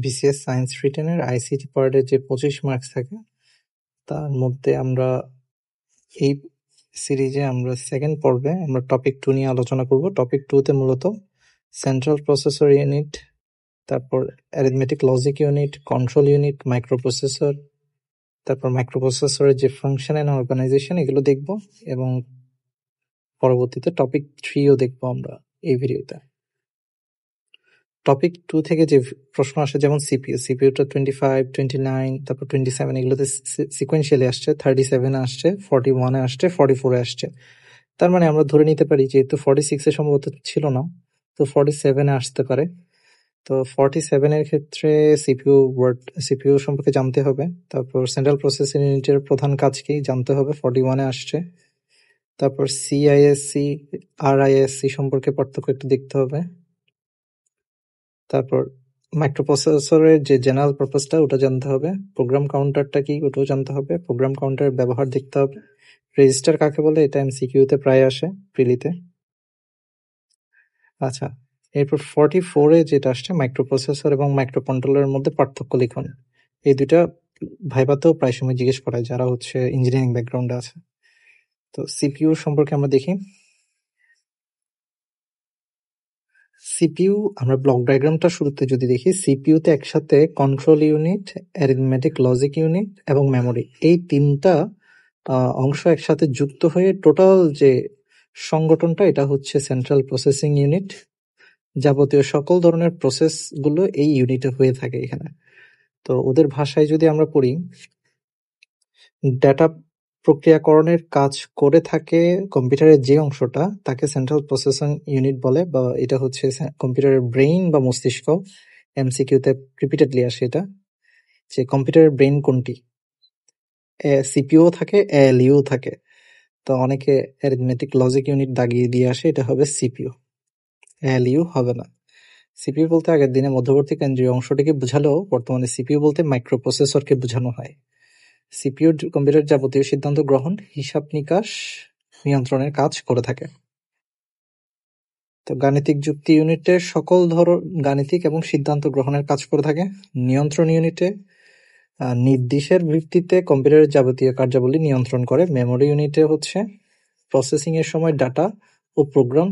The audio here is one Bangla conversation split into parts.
বিসিএস সায়েন্স রিটেনের আইসিটি পার্টের যে 25 মার্কস থাকে তার মধ্যে আমরা এই সিরিজে আমরা সেকেন্ড পর্বে আমরা টপিক 2 নিয়ে আলোচনা করব। টপিক 2 তে মূলত সেন্ট্রাল প্রসেসর ইউনিট, তারপর arithmetic logic unit, control unit, microprocessor, তারপর মাইক্রোপ্রসেসরের যে ফাংশন এন্ড অর্গানাইজেশন এগুলো দেখব এবং পরবর্তীতে টপিক 3ও দেখব আমরা এই ভিডিওতে। টপিক 2 থেকে যে প্রশ্ন আসে, যেমন সিপিইউটা 25, 29, তারপর 27 এগুলোতে সিকোয়েন্সিয়ালি আসছে, 37 আসছে, 41 আসছে, 44 আসছে। তার মানে আমরা ধরে নিতে পারি যেহেতু 46 সম্ভবত ছিল না, তো 47 আসতে পারে। তো 47 এর ক্ষেত্রে সিপিইউ সম্পর্কে জানতে হবে, তারপর সেন্ট্রাল প্রসেসিং ইউনিটের প্রধান কাজ কি জানতে হবে, 41 আসছে। তারপর সিআইএসসি আরআইএসসি সম্পর্কে পার্থক্য একটু দেখতে হবে। তারপর মাইক্রোপ্রসেসরের যে জেনারেল পারপাসটা ওটা জানতে হবে, প্রোগ্রাম কাউন্টারটা কি ওটাও জানতে হবে, প্রোগ্রাম কাউন্টারের ব্যবহার দেখতে হবে, রেজিস্টার কাকে বলে এটা এমসিকিউতে প্রায় আসে প্রিলিতে। আচ্ছা, এরপর 44 যেটা আসছে মাইক্রোপ্রসেসর এবং মাইক্রোকন্ট্রোলারের মধ্যে পার্থক্য লিখুন। এই দুইটা ভাইভাতেও প্রায় সময় জিজ্ঞেস করায় যারা ইঞ্জিনিয়ারিং ব্যাকগ্রাউন্ডে আছে। তো সিপিইউ সম্পর্কে আমরা দেখি। সিপিইউ আমরা ব্লক ডায়াগ্রামটা শুরুতে যদি দেখি, সিপিইউতে একসাথে control unit, arithmetic logic unit এবং মেমোরি, এই তিনটা অংশ একসাথে যুক্ত হয়ে টোটাল যে সংগঠনটা এটা হচ্ছে সেন্ট্রাল প্রসেসিং ইউনিট। যাবতীয় সকল ধরনের প্রসেস গুলো এই ইউনিটে হয়ে থাকে এখানে। তো ওদের ভাষায় যদি আমরা পড়ি, ডেটা প্রক্রিয়াকরণের কাজ করে থাকে কম্পিউটারের যে অংশটা তাকে সেন্ট্রাল প্রসেসিং ইউনিট বলে, বা এটা হচ্ছে কম্পিউটারের ব্রেইন বা মস্তিষ্ক। এমসিকিউতে রিপিটেডলি আসে এটা, যে কম্পিউটারের ব্রেইন কোনটি। সিপিইউ থাকে, এএলইউ থাকে। তো অনেকে অ্যারিথমেটিক লজিক ইউনিট দাগিয়ে দিয়ে আসে, এটা হবে সিপিইউ, এএলইউ হবে না। সিপিইউ বলতে আগের দিনে মধ্যবর্তী কেন্দ্রীয় অংশটিকে বোঝালেও বর্তমানে সিপিইউ বলতে মাইক্রোপ্রসেসরকে বোঝানো হয়। সিপিইউ কম্পিউটার যাবতীয় সিদ্ধান্ত গ্রহণ, হিসাব নিকাশ, নিয়ন্ত্রণের কাজ করে থাকে। তো গাণিতিক যুক্তি ইউনিটে সকল গাণিতিক এবং সিদ্ধান্ত গ্রহণের কাজ করে থাকে। নিয়ন্ত্রণ ইউনিটে নির্দেশের ভিত্তিতে কম্পিউটারের যাবতীয় কার্যাবলী নিয়ন্ত্রণ করে। মেমোরি ইউনিটে হচ্ছে প্রসেসিং এর সময় ডাটা ও প্রোগ্রাম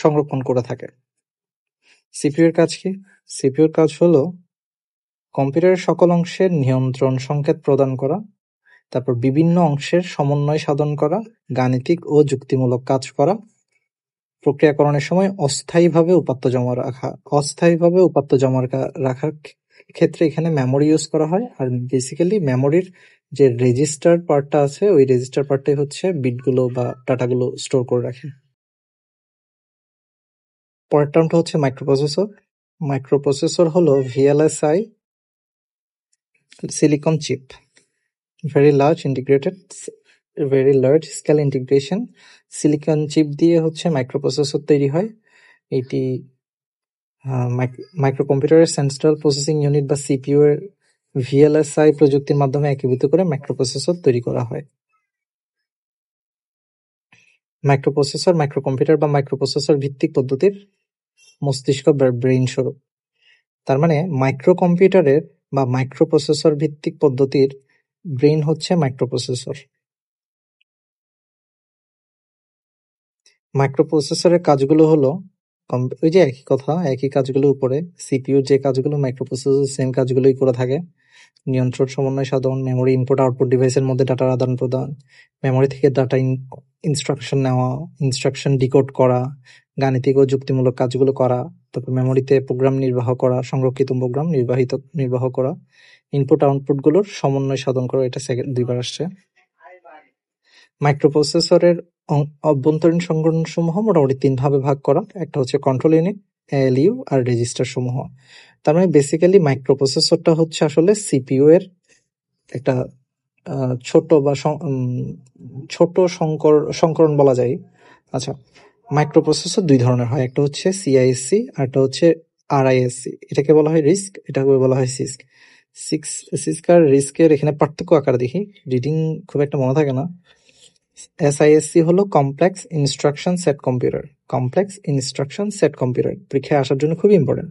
সংরক্ষণ করে থাকে। সিপিইউ এর কাজ কি? সিপিইউ এর কাজ হলো কম্পিউটারের সকল অংশের নিয়ন্ত্রণ সংকেত প্রদান করা, তারপর বিভিন্ন অংশের সমন্বয় সাধন করা, গাণিতিক ও যুক্তিমূলক কাজ করা, প্রক্রিয়াকরণের সময় অস্থায়ীভাবে উপাত্ত জমা রাখার ক্ষেত্রে এখানে মেমোরি ইউজ করা হয়। আর বেসিক্যালি মেমোরির যে রেজিস্টার পার্টটা আছে, ওই রেজিস্টার পার্টটাই হচ্ছে বিটগুলো বা ডাটাগুলো স্টোর করে রাখে। পরের টার্মটা হচ্ছে মাইক্রোপ্রসেসর। মাইক্রোপ্রসেসর হলো VLSI silicon chip, very large scale integration. Silicon chip দিয়ে হচ্ছে মাইক্রোপ্রসেসর তৈরি হয়। এটি মাইক্রোকম্পিউটারের সেন্ট্রাল প্রসেসিং ইউনিট বা সিপিইউ এর ভিএলএসআই প্রযুক্তির মাধ্যমে একীভূত করে মাইক্রোপ্রসেসর তৈরি করা হয়। মাইক্রোপ্রসেসর মাইক্রোকম্পিউটার বা মাইক্রোপ্রসেসর ভিত্তিক পদ্ধতির মস্তিষ্ক বা ব্রেইন স্বরূপ। তার মানে মাইক্রোকম্পিউটারের বা মাইক্রোপ্রসেসর ভিত্তিক পদ্ধতির ব্রেইন হচ্ছে মাইক্রোপ্রসেসর। মাইক্রোপ্রসেসরের কাজগুলো হলো ওই যে একই কাজগুলো উপরে সিপিইউ যে কাজগুলো মাইক্রোপ্রসেসর সেম কাজগুলোই করে থাকে। নিয়ন্ত্রণ, সমন্বয় সাধন, মেমোরি ইনপুট আউটপুট ডিভাইসের মধ্যে ডাটার আদান প্রদান, মেমোরি থেকে ডাটা ইনস্ট্রাকশন নেওয়া, ইনস্ট্রাকশন ডিকোড করা, গাণিতিক ও যুক্তিমূলক কাজগুলো করা, তারপর মেমোরিতে প্রোগ্রাম নির্বাহ করা, সংরক্ষিত প্রোগ্রাম নির্বাহ করা, ইনপুট আউটপুট গুলোর সমন্বয় সাধন করা। এটা দুইবার আসছে। মাইক্রোপ্রসেসরের অভ্যন্তরীণ সংগঠনসমূহ মোটামুটি 3 ভাবে ভাগ করা। একটা হচ্ছে কন্ট্রোল ইউনিট, এএলইউ আর রেজিস্টার সমূহ। তার মানে বেসিক্যালি মাইক্রোপ্রসেসরটা হচ্ছে আসলে সিপিইউ এর একটা ছোট সংকরণ বলা যায়। আচ্ছা, মাইক্রোপ্রসেসর 2 ধরনের হয়, একটা হচ্ছে সিআইএসসি আর একটা হচ্ছে আরআইএসসি। এটাকে বলা হয় রিস্ক, এটাকে বলা হয় সিস্ক। সিস্ক আর রিস্কের এখানে পার্থক্য আকারে দেখি, রিডিং খুব একটা মনে থাকে না। এসআইএসসি হলো কমপ্লেক্স ইনস্ট্রাকশন সেট কম্পিউটার। পরীক্ষায় আসার জন্য খুবই ইম্পর্টেন্ট।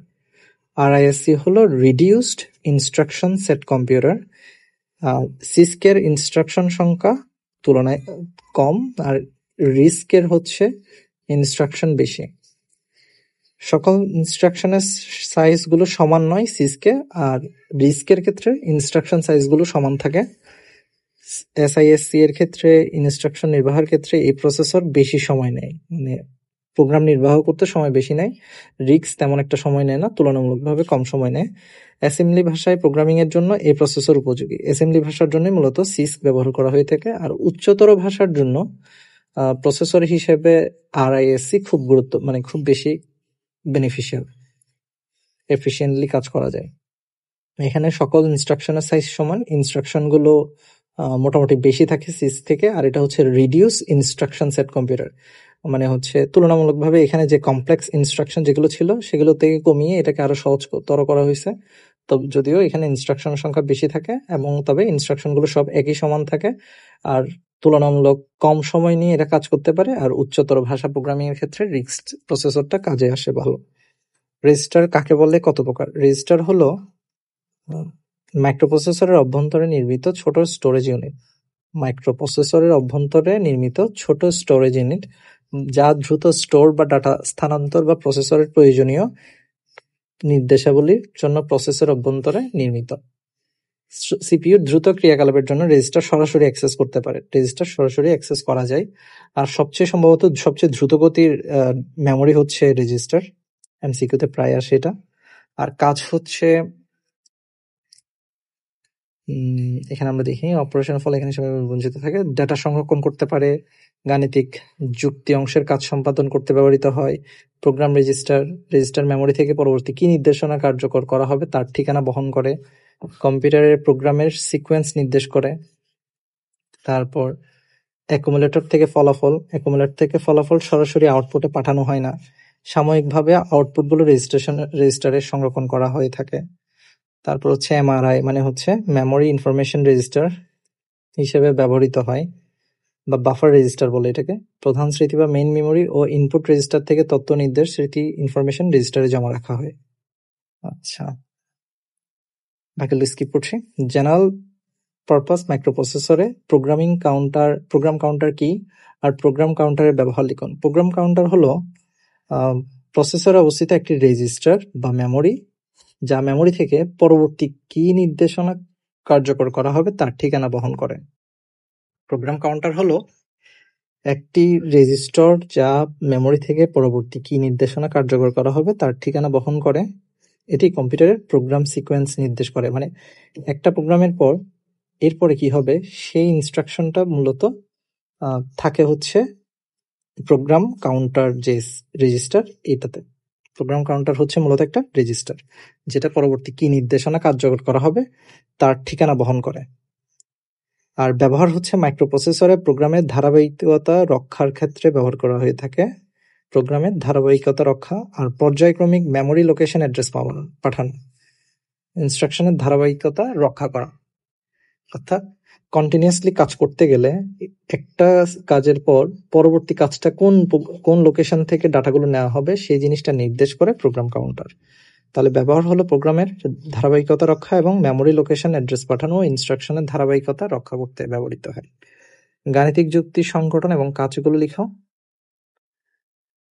RISC হলো রিডিউসড ইনস্ট্রাকশন সেট কম্পিউটার। সিস্কের ইনস্ট্রাকশন সংখ্যা তুলনায় কম, আর রিস্কের হচ্ছে ইনস্ট্রাকশন বেশি। সকল ইনস্ট্রাকশনের সাইজগুলো সমান নয় সিস্কে, আর রিস্কের ক্ষেত্রে ইনস্ট্রাকশন সাইজগুলো সমান থাকে। SISC এর ক্ষেত্রে ইনস্ট্রাকশন নির্বাহের ক্ষেত্রে এই প্রসেসর বেশি সময় নেয়, মানে প্রোগ্রাম নির্বাহ করতে সময় বেশি নেয়। রিক্স তেমন একটা সময় নেয় না, তুলনামূলকভাবে কম সময় নেয়। অ্যাসেম্বলি ভাষায় প্রোগ্রামিং এর জন্য এই প্রসেসর উপযোগী। অ্যাসেম্বলি ভাষার জন্য মূলত সিস্ক ব্যবহার করা হয়ে থাকে, আর উচ্চতর ভাষার জন্য প্রসেসর হিসেবে RISC খুব বেশি বেনিফিশিয়াল, এফিশিয়েন্টলি কাজ করা যায়। এখানে সকল ইনস্ট্রাকশনের সাইজ সমান, ইনস্ট্রাকশন গুলো মোটামুটি বেশি থাকে সিস থেকে, আর এটা হচ্ছে রিডিউস ইনস্ট্রাকশন সেট কম্পিউটার, মানে হচ্ছে তুলনামূলকভাবে এখানে যে কমপ্লেক্স ইনস্ট্রাকশন যেগুলো ছিল সেগুলো থেকে কমিয়ে এটাকে আরো সহজতর করা হয়েছে। তো যদিও এখানে ইনস্ট্রাকশন সংখ্যা বেশি থাকে, এবং তবে ইনস্ট্রাকশন গুলো সব একই সমান থাকে, আর তুলনামূলক কম সময় নিয়ে এটা কাজ করতে পারে। আর উচ্চতর ভাষা প্রোগ্রামিং এর ক্ষেত্রে রিক্স প্রসেসরটা কাজে আসে ভালো। রেজিস্টার কাকে বলে, কত প্রকার? রেজিস্টার হলো মাইক্রোপ্রসেসরের অভ্যন্তরে নির্মিত ছোট স্টোরেজ ইউনিট। মাইক্রোপ্রসেসরের অভ্যন্তরে নির্মিত ছোট স্টোরেজ ইউনিট যা দ্রুত স্টোর বা ডাটা স্থানান্তর বা প্রসেসরের প্রয়োজনীয় নির্দেশাবলীর জন্য প্রসেসর অভ্যন্তরে নির্মিত। সিপিইউ দ্রুত ক্রিয়াকলাপের জন্য রেজিস্টার সরাসরি অ্যাক্সেস করতে পারে। রেজিস্টার সরাসরি অ্যাক্সেস করা যায়, আর সবচেয়ে দ্রুত গতির মেমোরি হচ্ছে রেজিস্টার। এমসিকিউতে প্রায় আসে এটা। আর কাজ হচ্ছে এখানে আমরা দেখি অপারেশন ফল এখানে সময় বঞ্চিত থাকে। ডাটা সংরক্ষণ করতে পারে, গাণিতিক যুক্তি অংশের কাজ সম্পাদন করতে ব্যবহৃত হয়। প্রোগ্রাম রেজিস্টার মেমোরি থেকে পরবর্তী কি নির্দেশনা কার্যকর করা হবে তার ঠিকানা বহন করে। কম্পিউটারের প্রোগ্রামের সিকোয়েন্স নির্দেশ করে। তারপর অ্যাকুমুলেটর থেকে ফলাফল সরাসরি আউটপুটে পাঠানো হয় না, সাময়িকভাবে আউটপুটগুলো রেজিস্টারে সংরক্ষণ করা হয়ে থাকে। তারপর হচ্ছে MRI, মানে হচ্ছে মেমোরি ইনফরমেশন রেজিস্টার হিসেবে ব্যবহৃত হয়, বা বাফার রেজিস্টার বলে এটাকে। প্রধান স্মৃতি বা মেইন মেমোরি ও ইনপুট রেজিস্টার থেকে তথ্য নির্দেশ স্মৃতি ইনফরমেশন রেজিস্টারে জমা রাখা হয়। আচ্ছা, বাকিগুলো স্কিপ করছি। জেনারেল পারপাস মাইক্রোপ্রসেসরে প্রোগ্রাম কাউন্টার কি, আর প্রোগ্রাম কাউন্টারের ব্যবহার লিখুন। প্রোগ্রাম কাউন্টার হলো প্রসেসরে অবস্থিত একটি রেজিস্টার বা মেমোরি, যা মেমোরি থেকে পরবর্তী কি নির্দেশনা কার্যকর করা হবে তার ঠিকানা বহন করে। প্রোগ্রাম কাউন্টার হলো একটি রেজিস্টার যা মেমোরি থেকে পরবর্তী কি নির্দেশনা কার্যকর করা হবে তার ঠিকানা বহন করে। এটি কম্পিউটারের প্রোগ্রাম সিকোয়েন্স নির্দেশ করে, মানে একটা প্রোগ্রামের পর এরপরে কি হবে সেই ইনস্ট্রাকশনটা মূলত থাকে হচ্ছে প্রোগ্রাম কাউন্টার যে রেজিস্টার, এটাতে। প্রোগ্রাম কাউন্টার হচ্ছে মূলত একটা রেজিস্টার যেটা পরবর্তী কি নির্দেশনা কার্যকর করা হবে তার ঠিকানা বহন করে। আর ব্যবহার হচ্ছে মাইক্রোপ্রসেসরে প্রোগ্রামের ধারাবাহিকতা রক্ষার ক্ষেত্রে ব্যবহার করা হয়ে থাকে। প্রোগ্রামের ধারাবাহিকতা রক্ষা আর পর্যায়ক্রমিক মেমোরি লোকেশন অ্যাড্রেস পাঠানো, ইনস্ট্রাকশনের ধারাবাহিকতা রক্ষা করা। অর্থাৎ কন্টিনিউয়াসলি কাজ করতে গেলে একটা কাজের পর পরবর্তী কাজটা কোন লোকেশন থেকে ডাটাগুলো নেওয়া হবে সেই জিনিসটা নির্দেশ করে প্রোগ্রাম কাউন্টার। তাহলে ব্যবহার হলো প্রোগ্রামের ধারাবাহিকতা রক্ষা এবং মেমোরি লোকেশন অ্যাড্রেস পাঠানো ও ইনস্ট্রাকশনের ধারাবাহিকতা রক্ষা করতে ব্যবহৃত হয়। গাণিতিক যুক্তি সংগঠন এবং কাজগুলো লিখো।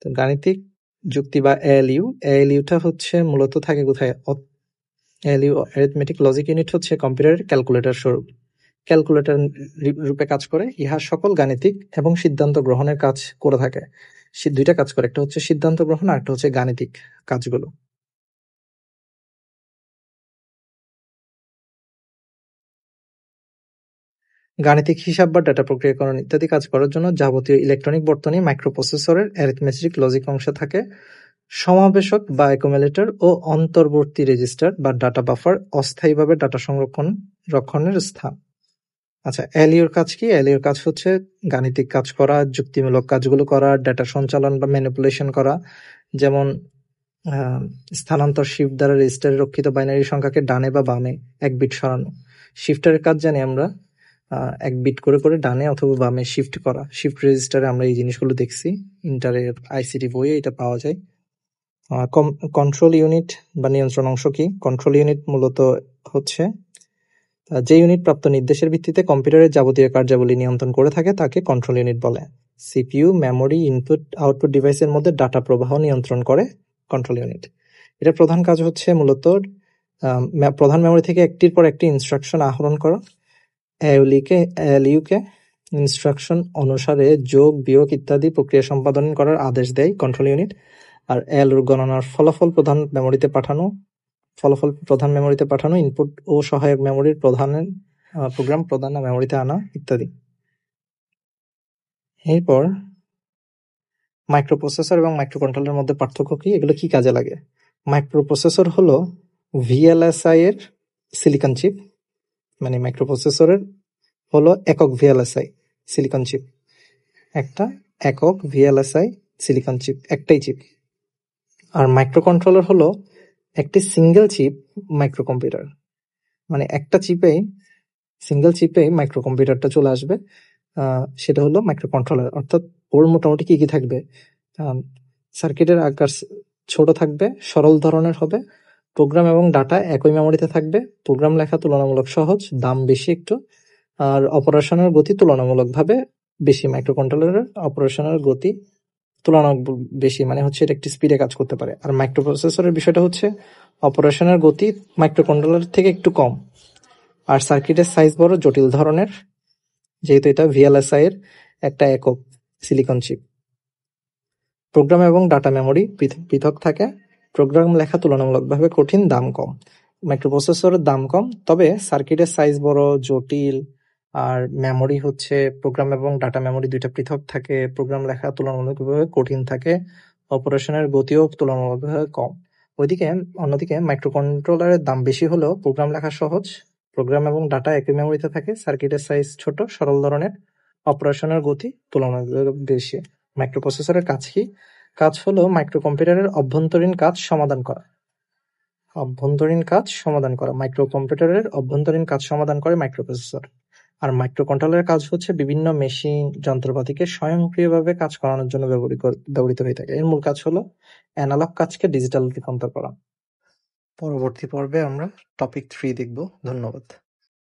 তো গাণিতিক যুক্তি বা ALUটা হচ্ছে মূলত থাকে কোথায়? ALU অ্যারিথমেটিক লজিক ইউনিট হচ্ছে কম্পিউটারের ক্যালকুলেটর স্বরূপ, ক্যালকুলেটর রূপে কাজ করে। ইহা সকল গাণিতিক এবং সিদ্ধান্ত গ্রহণের কাজ করে থাকে। দুইটা কাজ করে, একটা হচ্ছে সিদ্ধান্ত গ্রহণ আর একটা হচ্ছে গাণিতিক কাজগুলো। গাণিতিক হিসাব বা ডেটা প্রক্রিয়াকরণ ইত্যাদি কাজ করার জন্য যাবতীয় ইলেকট্রনিক বর্তনী মাইক্রোপ্রসেসরের অ্যারিথমেটিক লজিক অংশে থাকে। সমাবেশক বা অ্যাকুমুলেটর ও অন্তর্বর্তী রেজিস্টার বা ডাটা বাফার অস্থায়ীভাবে ডাটা রক্ষণের স্থান। আচ্ছা, এলিওর কাজ কি? এলিওর কাজ হচ্ছে গাণিতিক কাজ করা, যুক্তিমূলক কাজগুলো করা, ডেটা সঞ্চালন বা ম্যানিপুলেশন করা, যেমন স্থানান্তর শিফট দ্বারা রেজিস্টারে রক্ষিত বাইনারি সংখ্যাকে ডানে বা বামে এক বিট সরানো। শিফটারের কাজ জানি আমরা, এক বিট করে করে ডানে অথবা বামে শিফট করা। শিফট রেজিস্টারে আমরা এই জিনিসগুলো দেখছি, ইন্টারের ICT বইয়ে এটা পাওয়া যায়। কন্ট্রোল ইউনিট বা নিয়ন্ত্রণ অংশ কি? কন্ট্রোল ইউনিট মূলত হচ্ছে যে ইউনিট প্রাপ্ত নির্দেশের ভিত্তিতে কম্পিউটারের যাবতীয় কার্যাবলী নিয়ন্ত্রণ করে থাকে তাকে কন্ট্রোল ইউনিট বলে। সিপিইউ, মেমোরি, ইনপুট আউটপুট ডিভাইসের মধ্যে ডাটা প্রবাহ নিয়ন্ত্রণ করে কন্ট্রোল ইউনিট। এটার প্রধান কাজ হচ্ছে মূলত প্রধান মেমোরি থেকে একটির পর একটি ইনস্ট্রাকশন আহরণ করা, এএলইউ কে ইনস্ট্রাকশন অনুসারে যোগ, বিয়োগ ইত্যাদি প্রক্রিয়া সম্পাদন করার আদেশ দেয় কন্ট্রোল ইউনিট। আর এএলইউ গণনার ফলাফল প্রধান মেমোরিতে পাঠানো, ইনপুট ও সহায়ক মেমোরির প্রোগ্রাম প্রধান মেমোরিতে আনা ইত্যাদি। এরপর মাইক্রোপ্রসেসর এবং মাইক্রোকন্ট্রোলারের মধ্যে পার্থক্য কি, এগুলো কি কাজে লাগে? মাইক্রোপ্রসেসর হলো ভিএলএসআই এর সিলিকন চিপ, মানে মাইক্রোপ্রসেসরের হলো একক ভিএলএসআই সিলিকন চিপ, একটা একক ভিএলএসআই সিলিকন চিপ, একটাই চিপ। আর মাইক্রোকন্ট্রোলার হলো একটি সিঙ্গেল চিপ মাইক্রো কম্পিউটার, মানে একটা সিঙ্গেল চিপে মাইক্রো কম্পিউটারটা চলে আসবে, সেটা হলো মাইক্রো কন্ট্রোলার। অর্থাৎ ওর মোটামুটি কি কি থাকবে, সার্কিটের আকার ছোট থাকবে, সরল ধরনের হবে, প্রোগ্রাম এবং ডাটা একই মেমোরিতে থাকবে, প্রোগ্রাম লেখা তুলনামূলক সহজ, দাম বেশি একটু, আর অপারেশনের গতি তুলনামূলকভাবে বেশি। মাইক্রো কন্ট্রোলারের অপারেশনের গতি তুলনামূলক বেশি, মানে হচ্ছে এটা একটি স্পিডে কাজ করতে পারে। আর মাইক্রোপ্রসেসরের বিষয়টা হচ্ছে অপারেশনের গতি মাইক্রো কন্ট্রোলার থেকে একটু কম, আর সার্কিটের সাইজ বড়, জটিল ধরনের, যেহেতু এটা ভিএলএসআই এর একটা একক সিলিকন চিপ। প্রোগ্রাম এবং ডাটা মেমোরি পৃথক থাকে, প্রোগ্রাম লেখা তুলনামূলকভাবে কঠিন, দাম কম। মাইক্রোপ্রসেসরের দাম কম, তবে সার্কিটের সাইজ বড়, জটিল, আর মেমোরি হচ্ছে প্রোগ্রাম এবং ডাটা মেমোরি দুইটা পৃথক থাকে, প্রোগ্রাম লেখা তুলনামূলকভাবে কঠিন থাকে, অপারেশনের গতিও তুলনামূলকভাবে কম। অন্যদিকে মাইক্রোকন্ট্রোলারের দাম বেশি হলেও প্রোগ্রাম লেখা সহজ, প্রোগ্রাম এবং ডাটা একই মেমোরিতে থাকে, সার্কিটের সাইজ ছোট, সরল ধরনের, অপারেশনের গতি তুলনামূলকভাবে বেশি। মাইক্রোপ্রসেসরের কাজ কি? কাজ হলো মাইক্রো কম্পিউটারের অভ্যন্তরীণ কাজ সমাধান করা। মাইক্রো কম্পিউটারের অভ্যন্তরীণ কাজ সমাধান করে মাইক্রোপ্রসেসর। আর মাইক্রো কন্ট্রোলারের কাজ হচ্ছে বিভিন্ন মেশিন, যন্ত্রপাতিকে স্বয়ংক্রিয়ভাবে কাজ করানোর জন্য ব্যবহৃত হয়ে থাকে। এর মূল কাজ হলো অ্যানালগ কাজকে ডিজিটাল রূপান্তর করা। পরবর্তী পর্বে আমরা টপিক 3 দেখব। ধন্যবাদ।